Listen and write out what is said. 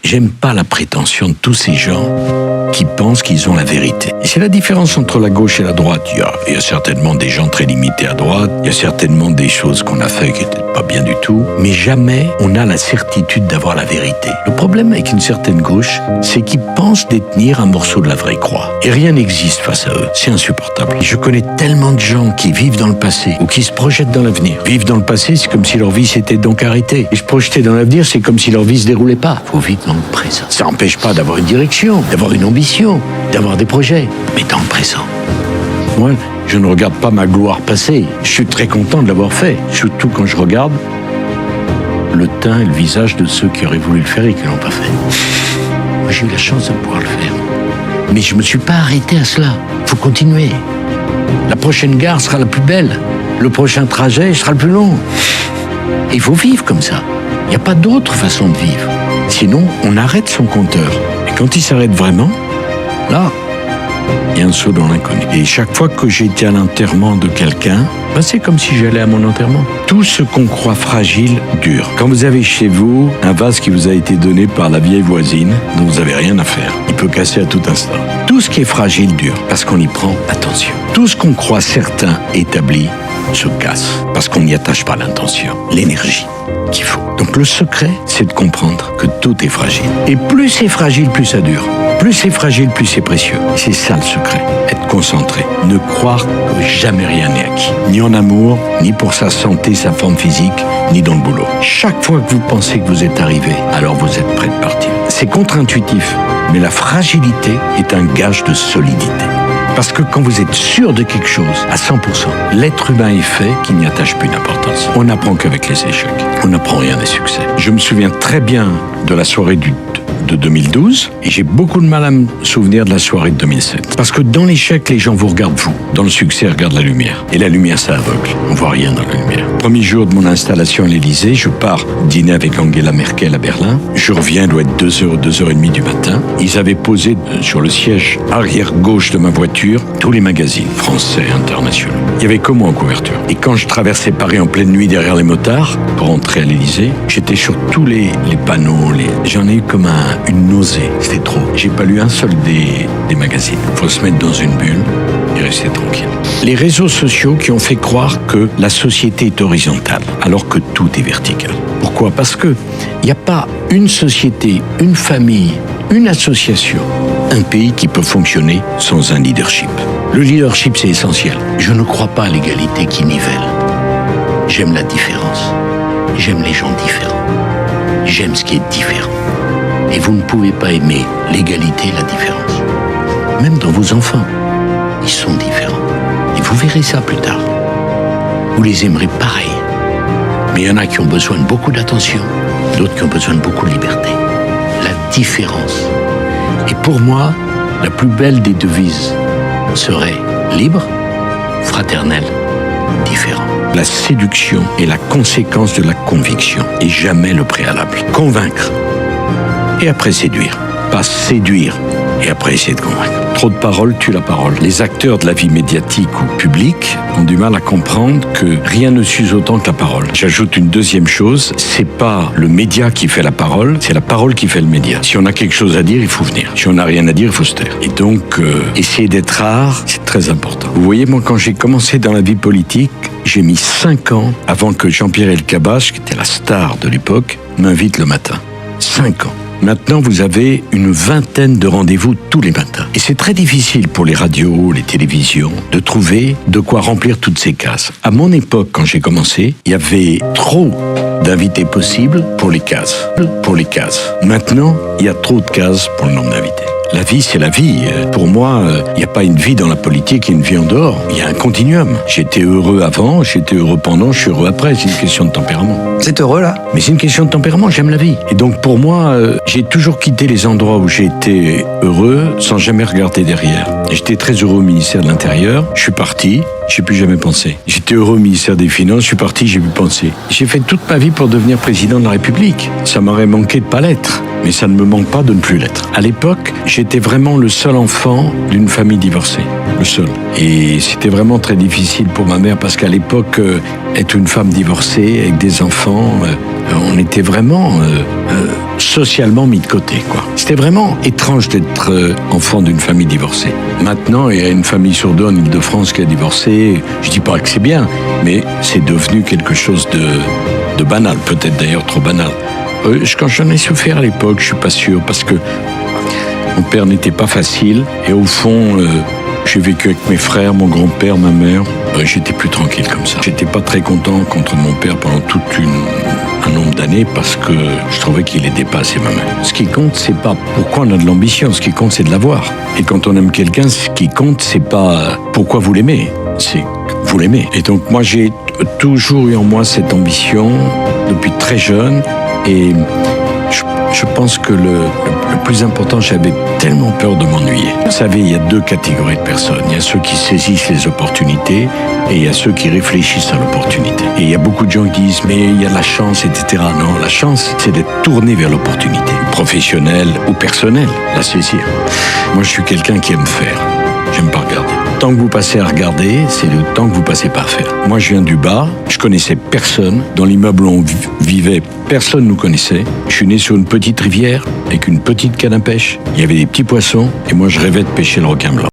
J'aime pas la prétention de tous ces gens qui pensent qu'ils ont la vérité. Et c'est la différence entre la gauche et la droite. Il y a certainement des gens très limités à droite, il y a certainement des choses qu'on a fait qui n'étaient pas bien du tout, mais jamais on a la certitude d'avoir la vérité. Le problème avec une certaine gauche, c'est qu'ils pensent détenir un morceau de la vraie croix. Et rien n'existe face à eux. C'est insupportable. Je connais tellement de gens qui vivent dans le passé ou qui se projettent dans l'avenir. Vivre dans le passé, c'est comme si leur vie s'était donc arrêtée. Et se projeter dans l'avenir, c'est comme si leur vie se déroulait pas. Faut vivre dans le présent. Ça n'empêche pas d'avoir une direction, d'avoir une ambition, d'avoir des projets, mais dans le présent. Moi, je ne regarde pas ma gloire passée. Je suis très content de l'avoir fait, surtout quand je regarde le teint et le visage de ceux qui auraient voulu le faire et qui ne l'ont pas fait. Moi, j'ai eu la chance de pouvoir le faire. Mais je ne me suis pas arrêté à cela. Il faut continuer. La prochaine gare sera la plus belle. Le prochain trajet sera le plus long. Et il faut vivre comme ça. Il n'y a pas d'autre façon de vivre. Sinon, on arrête son compteur. Et quand il s'arrête vraiment, là, il y a un saut dans l'inconnu. Et chaque fois que j'étais à l'enterrement de quelqu'un, c'est comme si j'allais à mon enterrement. Tout ce qu'on croit fragile dure. Quand vous avez chez vous un vase qui vous a été donné par la vieille voisine, dont vous n'avez rien à faire, il peut casser à tout instant. Tout ce qui est fragile dure, parce qu'on y prend attention. Tout ce qu'on croit certain, établi, se casse, parce qu'on n'y attache pas l'intention, l'énergie qu'il faut. Donc le secret, c'est de comprendre que tout est fragile. Et plus c'est fragile, plus ça dure. Plus c'est fragile, plus c'est précieux. C'est ça le secret. Être concentré. Ne croire que jamais rien n'est acquis. Ni en amour, ni pour sa santé, sa forme physique, ni dans le boulot. Chaque fois que vous pensez que vous êtes arrivé, alors vous êtes prêt de partir. C'est contre-intuitif, mais la fragilité est un gage de solidité. Parce que quand vous êtes sûr de quelque chose, à 100%, l'être humain est fait qu'il n'y attache plus d'importance. On n'apprend qu'avec les échecs. On n'apprend rien des succès. Je me souviens très bien de la soirée de 2012 et j'ai beaucoup de mal à me souvenir de la soirée de 2007. Parce que dans l'échec, les gens vous regardent vous. Dans le succès, ils regardent la lumière. Et la lumière, ça aveugle. On voit rien dans la lumière. Premier jour de mon installation à l'Élysée, je pars dîner avec Angela Merkel à Berlin. Je reviens, il doit être 2h, 2h30 du matin. Ils avaient posé sur le siège arrière gauche de ma voiture tous les magazines français, internationaux. Il y avait que moi en couverture. Et quand je traversais Paris en pleine nuit derrière les motards pour entrer à l'Élysée, j'étais sur tous les panneaux. J'en ai eu comme une nausée. C'était trop. J'ai pas lu un seul des magazines. Faut se mettre dans une bulle et rester tranquille. Les réseaux sociaux qui ont fait croire que la société est horizontale, alors que tout est vertical. Pourquoi ? Parce que il n'y a pas une société, une famille, une association, un pays qui peut fonctionner sans un leadership. Le leadership, c'est essentiel. Je ne crois pas à l'égalité qui nivelle. J'aime la différence. J'aime les gens différents. J'aime ce qui est différent. Et vous ne pouvez pas aimer l'égalité et la différence. Même dans vos enfants, ils sont différents. Et vous verrez ça plus tard. Vous les aimerez pareil. Mais il y en a qui ont besoin de beaucoup d'attention, d'autres qui ont besoin de beaucoup de liberté. La différence. Et pour moi, la plus belle des devises serait libre, fraternel, différent. La séduction est la conséquence de la conviction et jamais le préalable. Convaincre et après séduire. Pas séduire et après essayer de convaincre. Trop de paroles tue la parole. Les acteurs de la vie médiatique ou publique ont du mal à comprendre que rien ne s'use autant que la parole. J'ajoute une deuxième chose, c'est pas le média qui fait la parole, c'est la parole qui fait le média. Si on a quelque chose à dire, il faut venir. Si on n'a rien à dire, il faut se taire. Et donc, essayer d'être rare, c'est très important. Vous voyez, moi, quand j'ai commencé dans la vie politique, j'ai mis 5 ans avant que Jean-Pierre Elkabbach, qui était la star de l'époque, m'invite le matin. 5 ans. Maintenant, vous avez une vingtaine de rendez-vous tous les matins. Et c'est très difficile pour les radios, les télévisions, de trouver de quoi remplir toutes ces cases. À mon époque, quand j'ai commencé, il y avait trop d'invités possibles pour les cases. Maintenant, il y a trop de cases pour le nombre d'invités. La vie, c'est la vie. Pour moi, il n'y a pas une vie dans la politique et une vie en dehors. Il y a un continuum. J'étais heureux avant, j'étais heureux pendant, je suis heureux après. C'est une question de tempérament. C'est heureux, là ? Mais c'est une question de tempérament, j'aime la vie. Et donc pour moi, j'ai toujours quitté les endroits où j'ai été heureux sans jamais regarder derrière. J'étais très heureux au ministère de l'Intérieur. Je suis parti, j'ai plus jamais pensé. J'étais heureux au ministère des Finances, je suis parti, j'ai plus pensé. J'ai fait toute ma vie pour devenir président de la République. Ça m'aurait manqué de pas l'être. Mais ça ne me manque pas de ne plus l'être. À l'époque, j'étais vraiment le seul enfant d'une famille divorcée. Le seul. Et c'était vraiment très difficile pour ma mère parce qu'à l'époque, être une femme divorcée avec des enfants, on était vraiment socialement mis de côté, quoi. C'était vraiment étrange d'être enfant d'une famille divorcée. Maintenant, il y a une famille sur deux en Île-de-France qui a divorcé. Je dis pas que c'est bien, mais c'est devenu quelque chose de banal, peut-être d'ailleurs trop banal. Quand j'en ai souffert à l'époque, je suis pas sûr, parce que mon père n'était pas facile, et au fond, j'ai vécu avec mes frères, mon grand-père, ma mère. J'étais plus tranquille comme ça. J'étais pas très content contre mon père pendant un nombre d'années parce que je trouvais qu'il aidait pas assez ma mère. Ce qui compte, c'est pas pourquoi on a de l'ambition. Ce qui compte, c'est de l'avoir. Et quand on aime quelqu'un, ce qui compte, c'est pas pourquoi vous l'aimez. C'est que vous l'aimez. Et donc, moi, j'ai toujours eu en moi cette ambition depuis très jeune. Et je pense que le plus important, j'avais tellement peur de m'ennuyer. Vous savez, il y a deux catégories de personnes. Il y a ceux qui saisissent les opportunités et il y a ceux qui réfléchissent à l'opportunité. Et il y a beaucoup de gens qui disent « mais il y a de la chance, etc. » Non, la chance, c'est d'être tourné vers l'opportunité, professionnelle ou personnelle, la saisir. Moi, je suis quelqu'un qui aime faire. J'aime pas regarder. Tant que vous passez à regarder, c'est le temps que vous passez par faire. Moi, je viens du Var, je connaissais personne. Dans l'immeuble où on vivait, personne nous connaissait. Je suis né sur une petite rivière avec une petite canne à pêche. Il y avait des petits poissons et moi, je rêvais de pêcher le requin blanc.